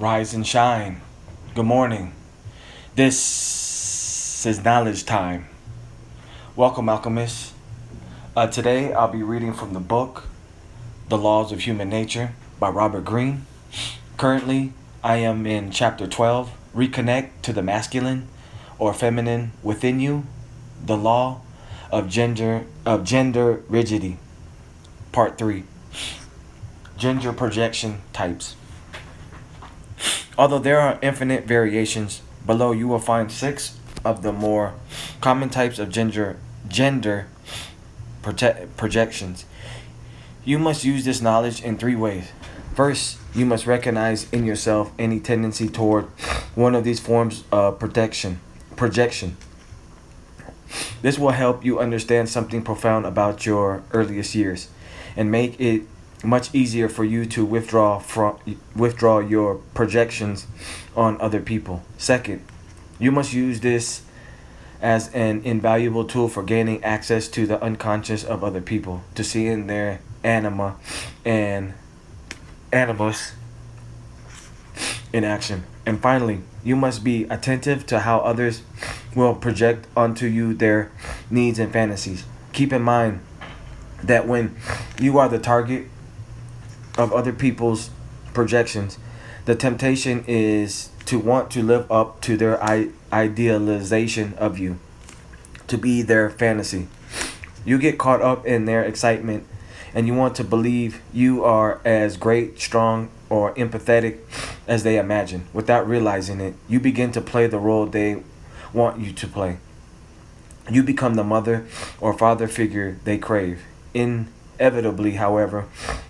Rise and shine. Good morning. This is knowledge time. Welcome, alchemists. Today I'll be reading from the book The Laws of Human Nature by Robert Greene. Currently, I am in chapter 12, Reconnect to the Masculine or Feminine Within You, the Law of Gender Rigidity, Part 3, Gender Projection Types. Although there are infinite variations, below you will find 6 of the more common types of gender projections. You must use this knowledge in 3 ways. First, you must recognize in yourself any tendency toward one of these forms of projection. This will help you understand something profound about your earliest years and make it much easier for you to withdraw your projections on other people. Second, you must use this as an invaluable tool for gaining access to the unconscious of other people, to see in their anima and animus in action. And finally, you must be attentive to how others will project onto you their needs and fantasies. Keep in mind that when you are the target of other people's projections, the temptation is to want to live up to their idealization of you, to be their fantasy. You get caught up in their excitement and you want to believe you are as great, strong, or empathetic as they imagine. Without realizing it, you begin to play the role they want you to play. You become the mother or father figure they crave. Inevitably, however,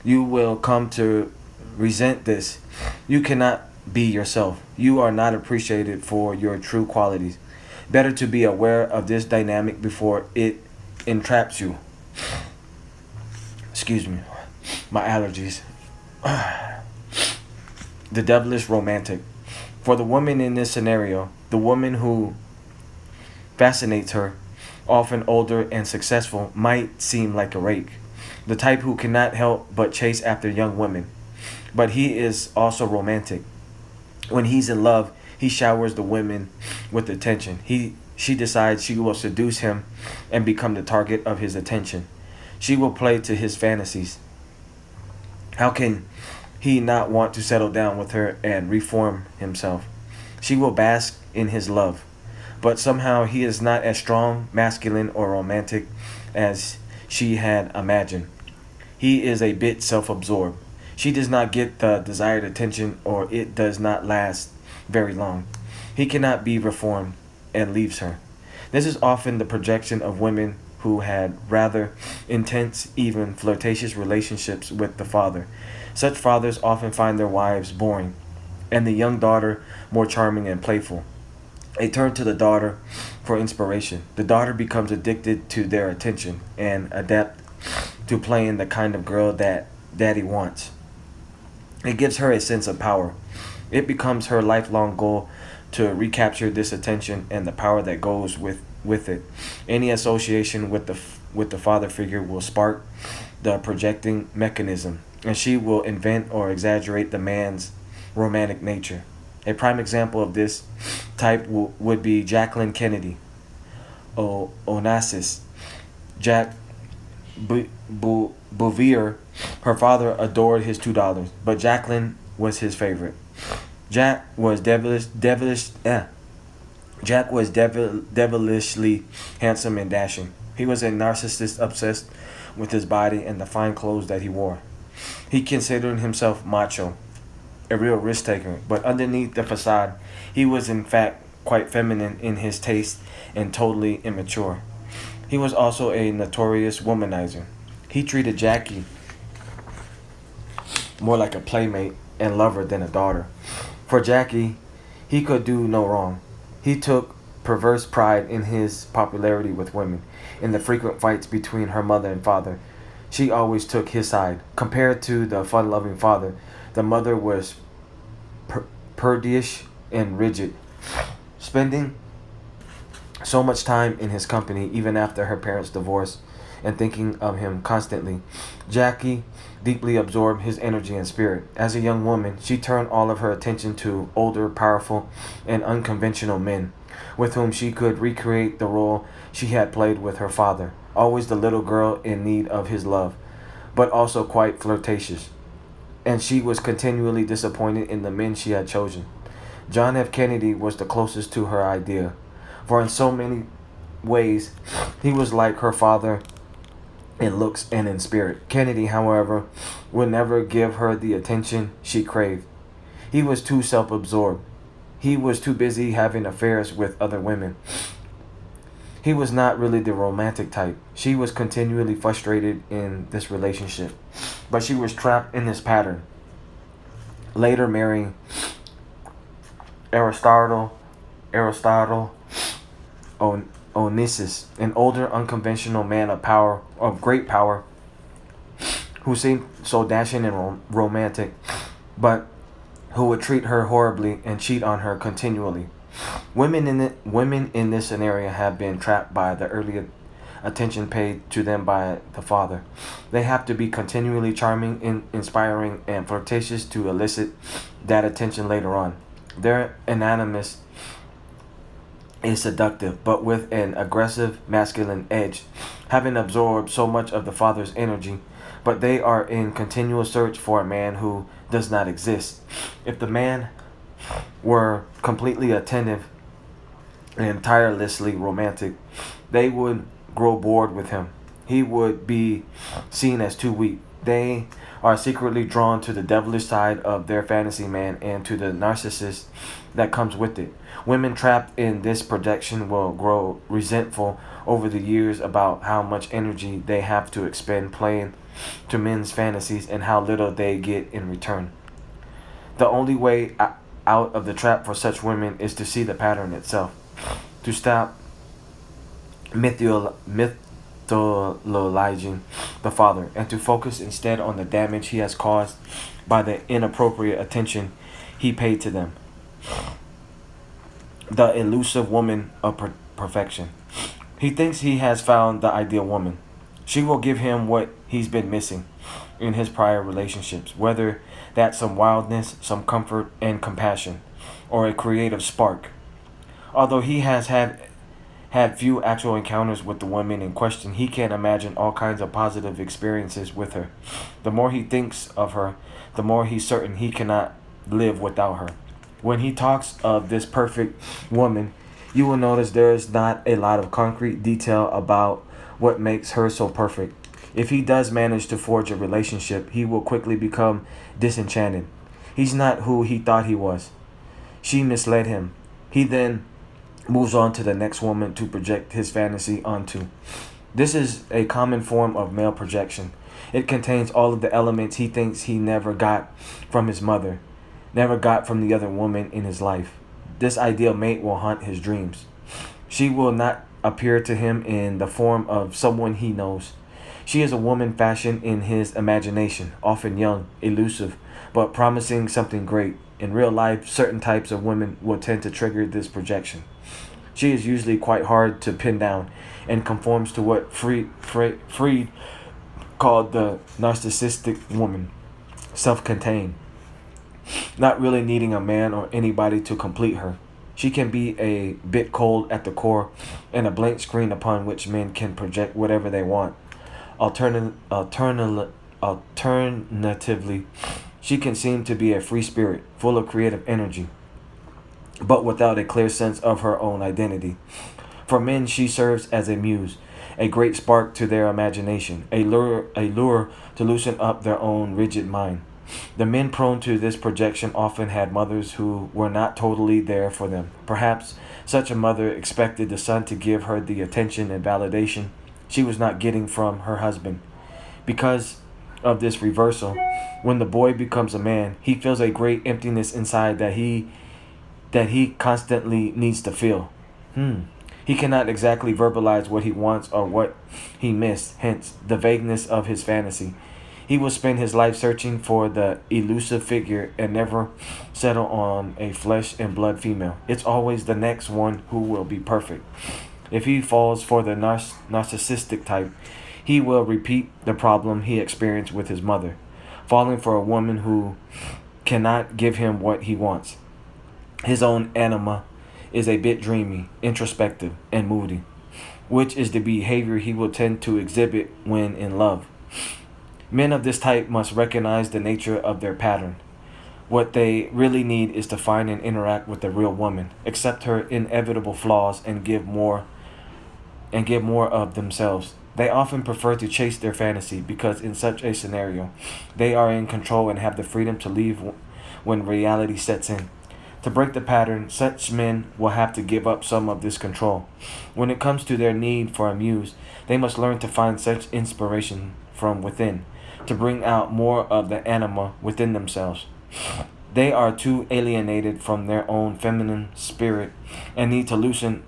you will come to resent this. You cannot be yourself. You are not appreciated for your true qualities. Better to be aware of this dynamic before it entraps you. Excuse me, my allergies. The devilish romantic. For the woman in this scenario, the woman who fascinates her, often older and successful, might seem like a rake, the type who cannot help but chase after young women. But he is also romantic. When he's in love, he showers the women with attention. She decides she will seduce him and become the target of his attention. She will play to his fantasies. How can he not want to settle down with her and reform himself? She will bask in his love. But somehow he is not as strong, masculine, or romantic as she had imagined. He is a bit self-absorbed. She does not get the desired attention, or it does not last very long. He cannot be reformed and leaves her. This is often the projection of women who had rather intense, even flirtatious relationships with the father. Such fathers often find their wives boring, and the young daughter more charming and playful. They turn to the daughter for inspiration. The daughter becomes addicted to their attention and adept to playing the kind of girl that daddy wants. It gives her a sense of power. It becomes her lifelong goal to recapture this attention and the power that goes with it. Any association with the father figure will spark the projecting mechanism, and she will invent or exaggerate the man's romantic nature. A prime example of this type would be Jacqueline Kennedy Onassis. Jack Bouvier, her father adored his $2, but Jacqueline was his favorite. Jack was devilishly handsome and dashing. He was a narcissist obsessed with his body and the fine clothes that he wore. He considered himself macho, a real risk taker, but underneath the facade, he was in fact quite feminine in his taste and totally immature. He was also a notorious womanizer. He treated Jackie more like a playmate and lover than a daughter. For Jackie, he could do no wrong. He took perverse pride in his popularity with women. In the frequent fights between her mother and father, she always took his side. Compared to the fun-loving father, the mother was prudish and rigid, spending so much time in his company even after her parents' divorce and thinking of him constantly. Jackie deeply absorbed his energy and spirit. As a young woman, she turned all of her attention to older, powerful, and unconventional men, with whom she could recreate the role she had played with her father, always the little girl in need of his love, but also quite flirtatious. And she was continually disappointed in the men she had chosen. John F. Kennedy was the closest to her idea, for in so many ways he was like her father in looks and in spirit. Kennedy, however, would never give her the attention she craved. He was too self absorbed. He was too busy having affairs with other women. He was not really the romantic type. She was continually frustrated in this relationship, but she was trapped in this pattern. Later marrying Aristotle Onassis, an older, unconventional man of great power, who seemed so dashing and romantic, but who would treat her horribly and cheat on her continually. Women in this scenario have been trapped by the early attention paid to them by the father. They have to be continually charming, inspiring, and flirtatious to elicit that attention later on. Their animus is seductive, but with an aggressive masculine edge, having absorbed so much of the father's energy, but they are in continual search for a man who does not exist. If the man were completely attentive and tirelessly romantic, they would grow bored with him. He would be seen as too weak. They are secretly drawn to the devilish side of their fantasy man and to the narcissist that comes with it. Women trapped in this projection will grow resentful over the years about how much energy they have to expend playing to men's fantasies and how little they get in return. The only way out of the trap for such women is to see the pattern itself, to stop mythologizing the father, and to focus instead on the damage he has caused by the inappropriate attention he paid to them. The elusive woman of perfection. He thinks he has found the ideal woman. She will give him what he's been missing in his prior relationships, whether that's some wildness, some comfort and compassion, or a creative spark. Although he has had few actual encounters with the woman in question, he can imagine all kinds of positive experiences with her. The more he thinks of her, the more he's certain he cannot live without her. When he talks of this perfect woman, you will notice there is not a lot of concrete detail about what makes her so perfect. If he does manage to forge a relationship, he will quickly become disenchanted. He's not who he thought he was. She misled him. He then moves on to the next woman to project his fantasy onto. This is a common form of male projection. It contains all of the elements he thinks he never got from his mother, never got from the other woman in his life. This ideal mate will haunt his dreams. She will not appear to him in the form of someone he knows. She is a woman fashioned in his imagination, often young, elusive, but promising something great. In real life, certain types of women will tend to trigger this projection. She is usually quite hard to pin down and conforms to what Freud called the narcissistic woman, self-contained, not really needing a man or anybody to complete her. She can be a bit cold at the core and a blank screen upon which men can project whatever they want. Alternatively, she can seem to be a free spirit, full of creative energy, but without a clear sense of her own identity. For men, she serves as a muse, a great spark to their imagination, a lure to loosen up their own rigid mind. The men prone to this projection often had mothers who were not totally there for them. Perhaps such a mother expected the son to give her the attention and validation she was not getting from her husband. Because of this reversal, when the boy becomes a man, he feels a great emptiness inside that he constantly needs to feel. He cannot exactly verbalize what he wants or what he missed, hence the vagueness of his fantasy. He will spend his life searching for the elusive figure and never settle on a flesh and blood female. It's always the next one who will be perfect. If he falls for the narcissistic type, He will repeat the problem he experienced with his mother, falling for a woman who cannot give him what he wants. His own anima is a bit dreamy, introspective, and moody, which is the behavior he will tend to exhibit when in love. Men of this type must recognize the nature of their pattern. What they really need is to find and interact with the real woman, accept her inevitable flaws, and give more of themselves. They often prefer to chase their fantasy because in such a scenario, they are in control and have the freedom to leave when reality sets in. To break the pattern, such men will have to give up some of this control. When it comes to their need for a muse, they must learn to find such inspiration from within, to bring out more of the anima within themselves. They are too alienated from their own feminine spirit and need to loosen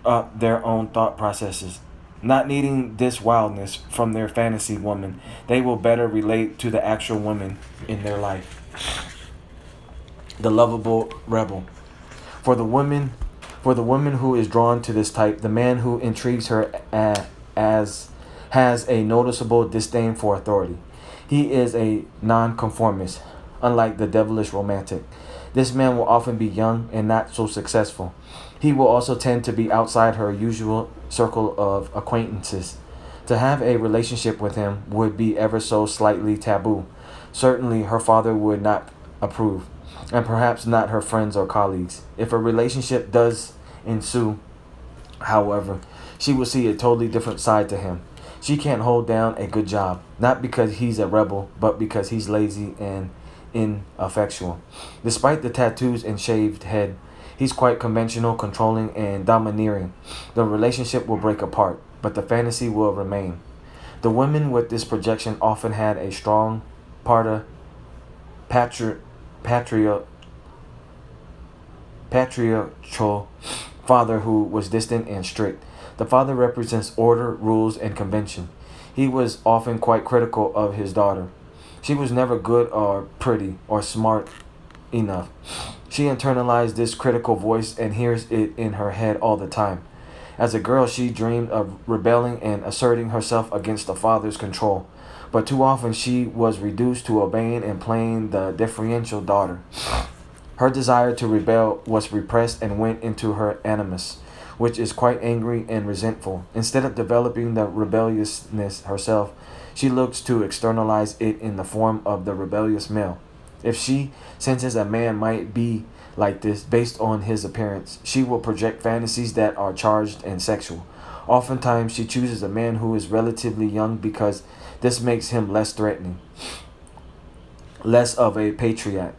up their own thought processes. Not needing this wildness from their fantasy woman, they will better relate to the actual women in their life. The lovable rebel. For the woman, for the woman who is drawn to this type, the man who intrigues her as has a noticeable disdain for authority. He is a nonconformist, unlike the devilish romantic. This man will often be young and not so successful. He will also tend to be outside her usual circle of acquaintances. To have a relationship with him would be ever so slightly taboo. Certainly her father would not approve, and perhaps not her friends or colleagues. If a relationship does ensue, however, she will see a totally different side to him. She can't hold down a good job, not because he's a rebel, but because he's lazy and ineffectual. Despite the tattoos and shaved head, he's quite conventional, controlling, and domineering. The relationship will break apart, but the fantasy will remain. The women with this projection often had a strong patri- patri- patriarchal father who was distant and strict. The father represents order, rules, and convention. He was often quite critical of his daughter. She was never good or pretty or smart enough. She internalized this critical voice and hears it in her head all the time. As a girl, she dreamed of rebelling and asserting herself against the father's control, but too often she was reduced to obeying and playing the deferential daughter. Her desire to rebel was repressed and went into her animus, which is quite angry and resentful. Instead of developing the rebelliousness herself, she looks to externalize it in the form of the rebellious male. If she senses a man might be like this based on his appearance, she will project fantasies that are charged and sexual. Oftentimes, she chooses a man who is relatively young because this makes him less threatening, less of a patriot.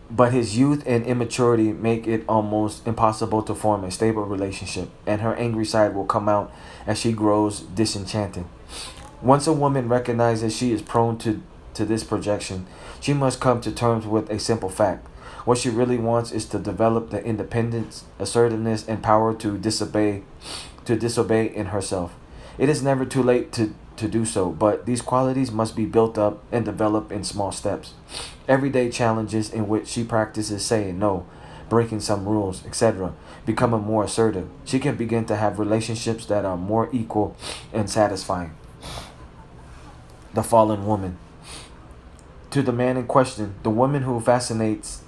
But his youth and immaturity make it almost impossible to form a stable relationship, and her angry side will come out as she grows disenchanted. Once a woman recognizes she is prone to this projection, she must come to terms with a simple fact. What she really wants is to develop the independence, assertiveness, and power to disobey in herself. It is never too late to do so, but these qualities must be built up and developed in small steps. Everyday challenges in which she practices saying no, breaking some rules, etc., becoming more assertive. She can begin to have relationships that are more equal and satisfying. The fallen woman. To the man in question, the woman who fascinates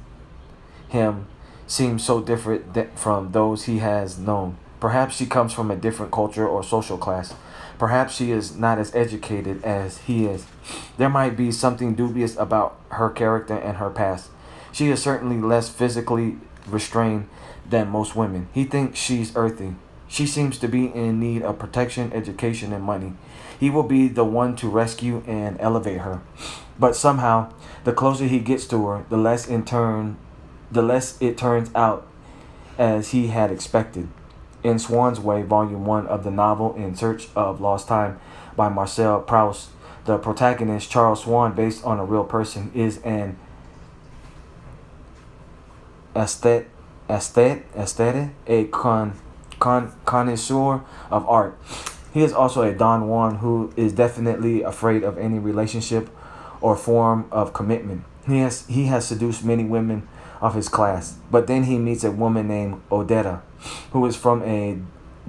him seems so different from those he has known. Perhaps she comes from a different culture or social class. Perhaps she is not as educated as he is. There might be something dubious about her character and her past. She is certainly less physically restrained than most women. He thinks she's earthy. She seems to be in need of protection, education, and money. He will be the one to rescue and elevate her. But somehow, the closer he gets to her, the less it turns out as he had expected. In Swan's Way, Volume 1 of the novel In Search of Lost Time by Marcel Proust, the protagonist, Charles Swan, based on a real person, is an aesthete, a connoisseur of art. He is also a Don Juan who is definitely afraid of any relationship or form of commitment. He has seduced many women of his class, but then he meets a woman named Odetta, who is from a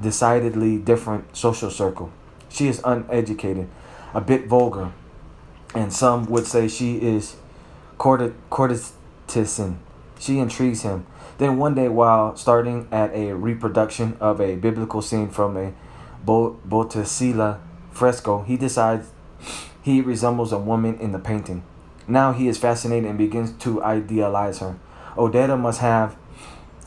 decidedly different social circle. She is uneducated, a bit vulgar, and some would say she is courtesan. She intrigues him. Then one day, while starting at a reproduction of a biblical scene from a Botticella fresco, he decides he resembles a woman in the painting. Now he is fascinated and begins to idealize her. Odetta must have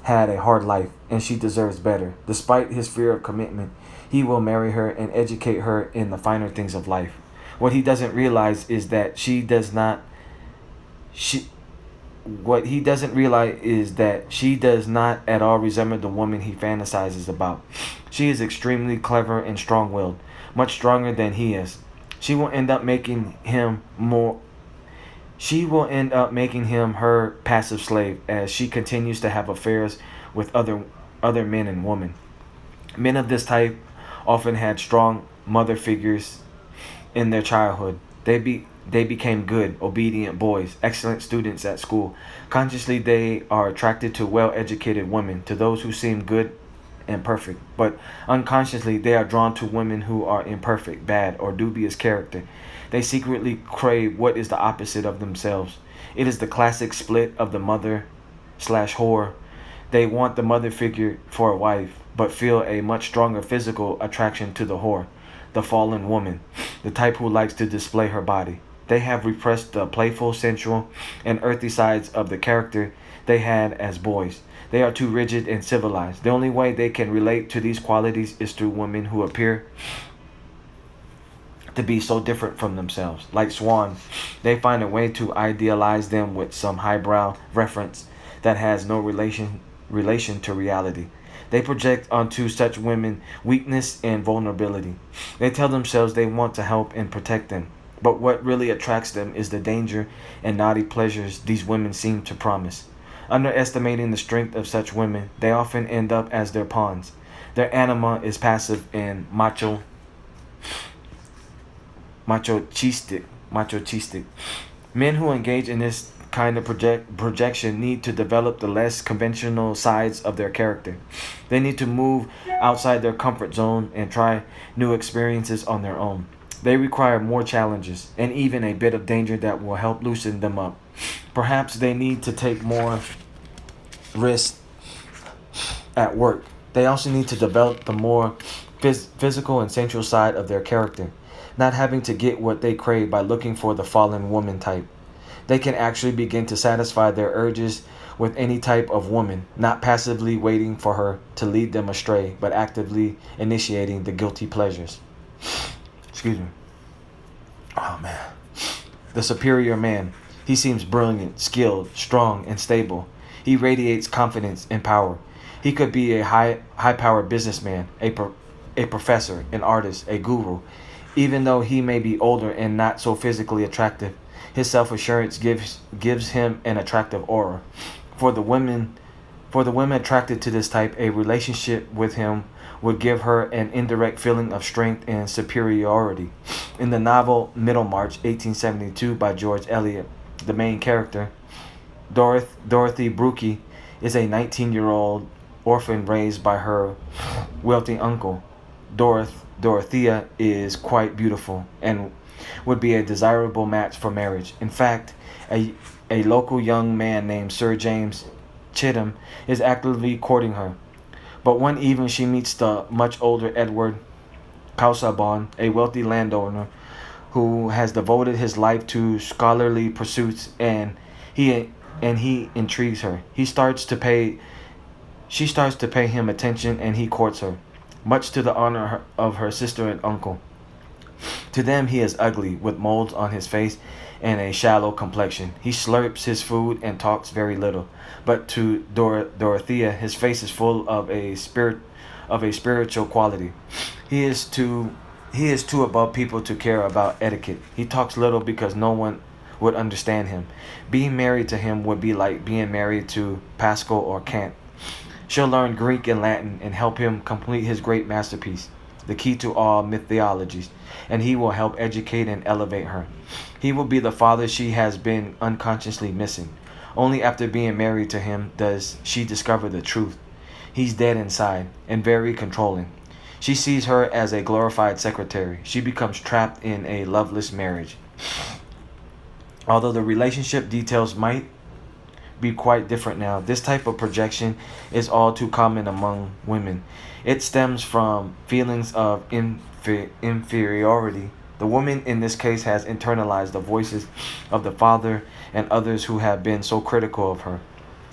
had a hard life, and she deserves better. Despite his fear of commitment, he will marry her and educate her in the finer things of life. What he doesn't realize is that she what he doesn't realize is that she does not at all resemble the woman he fantasizes about. She is extremely clever and strong-willed, much stronger than he is. She will end up making him more she will end up making him her passive slave as she continues to have affairs with other men and women. Men of this type often had strong mother figures in their childhood. They became good, obedient boys, excellent students at school. Consciously, they are attracted to well-educated women, to those who seem good and perfect. But unconsciously, they are drawn to women who are imperfect, bad, or dubious character. They secretly crave what is the opposite of themselves. It is the classic split of the mother slash whore. They want the mother figure for a wife, but feel a much stronger physical attraction to the whore, the fallen woman, the type who likes to display her body. They have repressed the playful, sensual, and earthy sides of the character they had as boys. They are too rigid and civilized. The only way they can relate to these qualities is through women who appear to be so different from themselves. Like Swan, they find a way to idealize them with some highbrow reference that has no relation to reality. They project onto such women weakness and vulnerability. They tell themselves they want to help and protect them. But what really attracts them is the danger and naughty pleasures these women seem to promise. Underestimating the strength of such women, they often end up as their pawns. Their anima is passive and machistic. Men who engage in this kind of projection need to develop the less conventional sides of their character. They need to move outside their comfort zone and try new experiences on their own. They require more challenges and even a bit of danger that will help loosen them up. Perhaps they need to take more risks at work. They also need to develop the more physical and sensual side of their character, not having to get what they crave by looking for the fallen woman type. They can actually begin to satisfy their urges with any type of woman, not passively waiting for her to lead them astray, but actively initiating the guilty pleasures. Excuse me. Oh man. The superior man. He seems brilliant, skilled, strong, and stable. He radiates confidence and power. He could be a high-powered businessman, a professor, an artist, a guru. Even though he may be older and not so physically attractive, his self-assurance gives him an attractive aura. For the women attracted to this type, a relationship with him would give her an indirect feeling of strength and superiority. In the novel Middlemarch, 1872, by George Eliot, the main character, Dorothy Brooke, is a 19-year-old orphan raised by her wealthy uncle. Dorothea is quite beautiful and would be a desirable match for marriage. In fact, a local young man named Sir James Chitham is actively courting her. But one evening she meets the much older Edward Casaubon, a wealthy landowner who has devoted his life to scholarly pursuits, and he intrigues her. She starts to pay him attention, and he courts her, much to the honor of her sister and uncle. To them he is ugly, with moles on his face and a shallow complexion. He slurps his food and talks very little. But to Dorothea, his face is full of a spiritual quality. He is too above people to care about etiquette. He talks little because no one would understand him. Being married to him would be like being married to Pascal or Kant. She'll learn Greek and Latin and help him complete his great masterpiece, the key to all mythologies, and he will help educate and elevate her. He will be the father she has been unconsciously missing. Only after being married to him does she discover the truth. He's dead inside and very controlling. She sees her as a glorified secretary. She becomes trapped in a loveless marriage. Although the relationship details might be quite different now, this type of projection is all too common among women. It stems from feelings of inferiority. The woman in this case has internalized the voices of the father and others who have been so critical of her,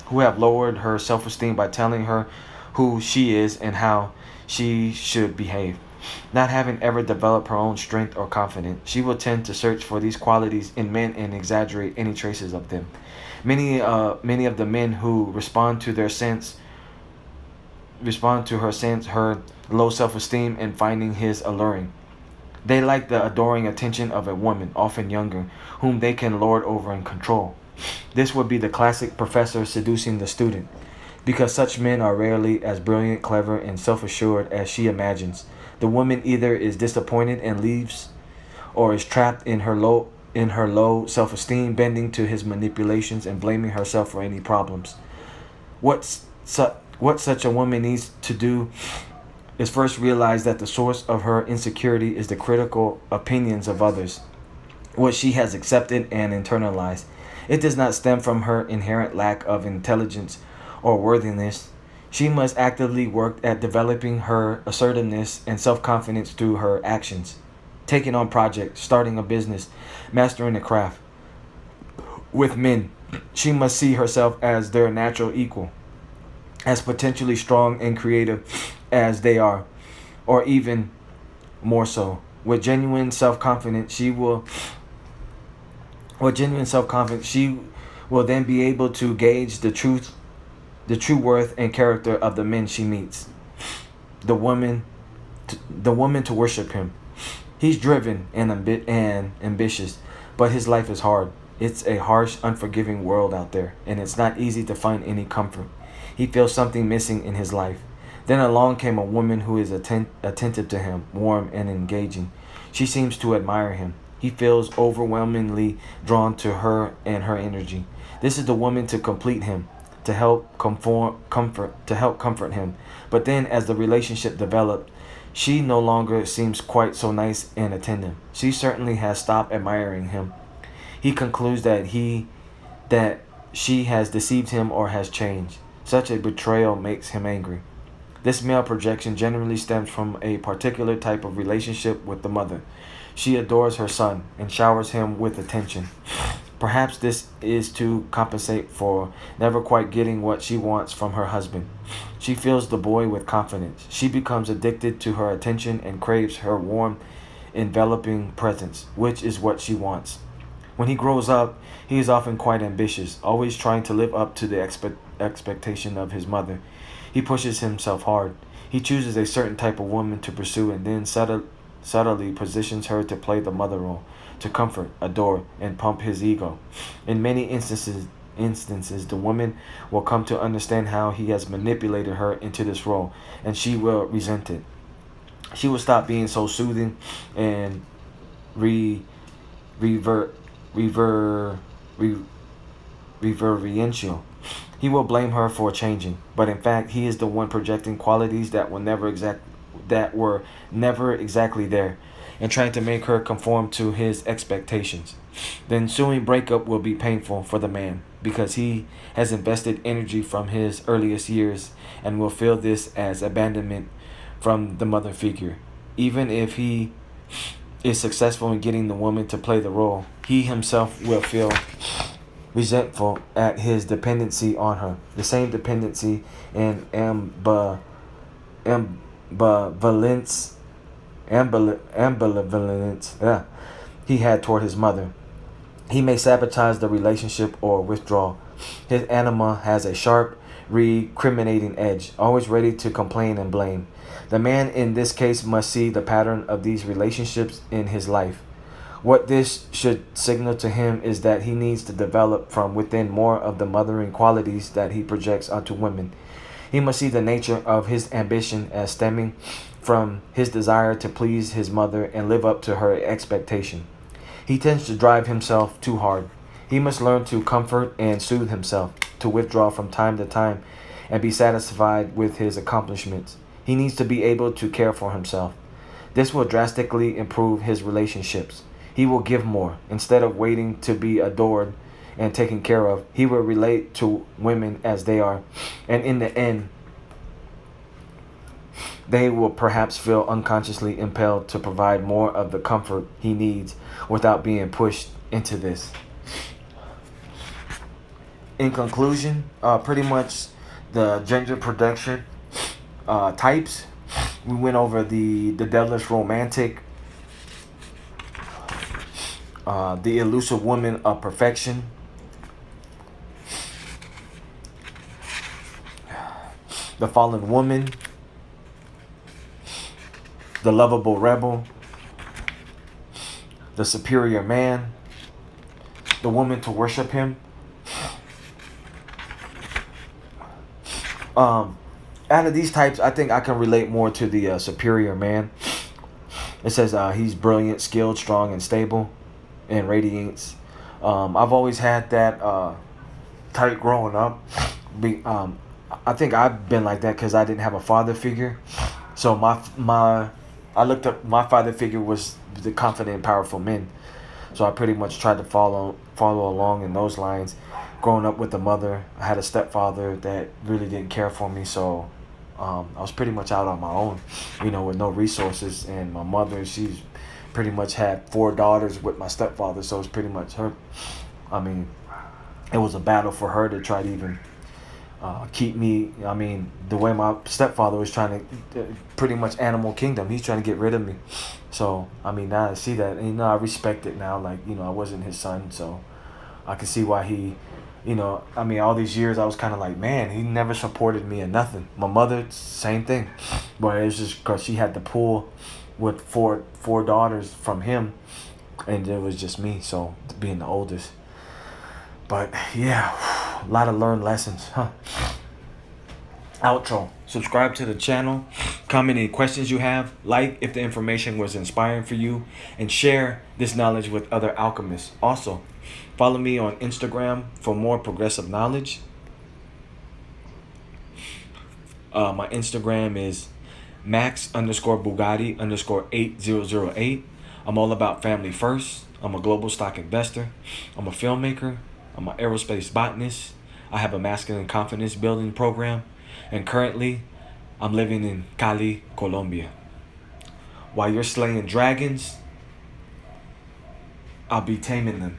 who have lowered her self esteem by telling her who she is and how she should behave. Not having ever developed her own strength or confidence, she will tend to search for these qualities in men and exaggerate any traces of them. Many of the men who respond to her sense, her low self-esteem, and finding his alluring. They like the adoring attention of a woman, often younger, whom they can lord over and control. This would be the classic professor seducing the student, because such men are rarely as brilliant, clever, and self-assured as she imagines. The woman either is disappointed and leaves, or is trapped in her low self-esteem, bending to his manipulations and blaming herself for any problems. What such a woman needs to do is first realize that the source of her insecurity is the critical opinions of others, what she has accepted and internalized. It does not stem from her inherent lack of intelligence or worthiness. She must actively work at developing her assertiveness and self-confidence through her actions, taking on projects, starting a business, mastering a craft. With men, she must see herself as their natural equal, as potentially strong and creative as they are, or even more so. With genuine self-confidence, she will then be able to gauge the true worth and character of the men she meets. The woman to worship him. He's driven and ambitious, but his life is hard. It's a harsh, unforgiving world out there, and it's not easy to find any comfort. He feels something missing in his life. Then along came a woman who is attentive to him, warm and engaging. She seems to admire him. He feels overwhelmingly drawn to her and her energy. This is the woman to complete him, to help comfort him. But then as the relationship developed, she no longer seems quite so nice and attentive. She certainly has stopped admiring him. He concludes that she has deceived him or has changed. Such a betrayal makes him angry. This male projection generally stems from a particular type of relationship with the mother. She adores her son and showers him with attention. Perhaps this is to compensate for never quite getting what she wants from her husband. She fills the boy with confidence. She becomes addicted to her attention and craves her warm, enveloping presence, which is what she wants. When he grows up, he is often quite ambitious, always trying to live up to the expectation of his mother. He pushes himself hard. He chooses a certain type of woman to pursue and then subtly positions her to play the mother role, to comfort, adore, and pump his ego. In many instances, the woman will come to understand how he has manipulated her into this role, and she will resent it. She will stop being so soothing and reverential. He will blame her for changing, but in fact, he is the one projecting qualities that were never exactly there, and trying to make her conform to his expectations. The ensuing breakup will be painful for the man, because he has invested energy from his earliest years and will feel this as abandonment from the mother figure. Even if he is successful in getting the woman to play the role, he himself will feel resentful at his dependency on her. The same dependency and ambivalence he had toward his mother. He may sabotage the relationship or withdraw. His anima has a sharp, recriminating edge, always ready to complain and blame. The man in this case must see the pattern of these relationships in his life. What this should signal to him is that he needs to develop from within more of the mothering qualities that he projects onto women. He must see the nature of his ambition as stemming from his desire to please his mother and live up to her expectation. He tends to drive himself too hard. He must learn to comfort and soothe himself, to withdraw from time to time and be satisfied with his accomplishments. He needs to be able to care for himself. This will drastically improve his relationships. He will give more. Instead of waiting to be adored and taken care of, he will relate to women as they are. And in the end, they will perhaps feel unconsciously impelled to provide more of the comfort he needs without being pushed into this. In conclusion, pretty much the gender production types. We went over the devilish romantic, the elusive woman of perfection, the fallen woman, the lovable rebel, the superior man, the woman to worship him. Out of these types, I think I can relate more to the superior man. It says he's brilliant, skilled, strong, and stable, and radiates. I've always had that type growing up. I think I've been like that because I didn't have a father figure. So I looked up, my father figure was the confident, powerful men. So I pretty much tried to follow along in those lines. Growing up with a mother, I had a stepfather that really didn't care for me, so I was pretty much out on my own, with no resources. And my mother, she's pretty much had 4 daughters with my stepfather, so it's pretty much her. I mean, it was a battle for her to try to even keep me. I mean, the way my stepfather was trying to, pretty much animal kingdom, he's trying to get rid of me. So, I mean, now I see that, and, I respect it now. Like, I wasn't his son, so I can see why he, I mean, all these years I was kind of like, man, he never supported me in nothing. My mother, same thing. But it was just because she had to pull with four daughters from him, and it was just me, so being the oldest. But yeah, a lot of learned lessons, huh? Outro. Subscribe to the channel. Comment any questions you have. Like if the information was inspiring for you. And share this knowledge with other alchemists. Also, follow me on Instagram for more progressive knowledge. My Instagram is Max_Bugatti_8008. I'm all about family first. I'm a global stock investor. I'm a filmmaker. I'm an aerospace botanist. I have a masculine confidence building program. And currently, I'm living in Cali, Colombia. While you're slaying dragons, I'll be taming them.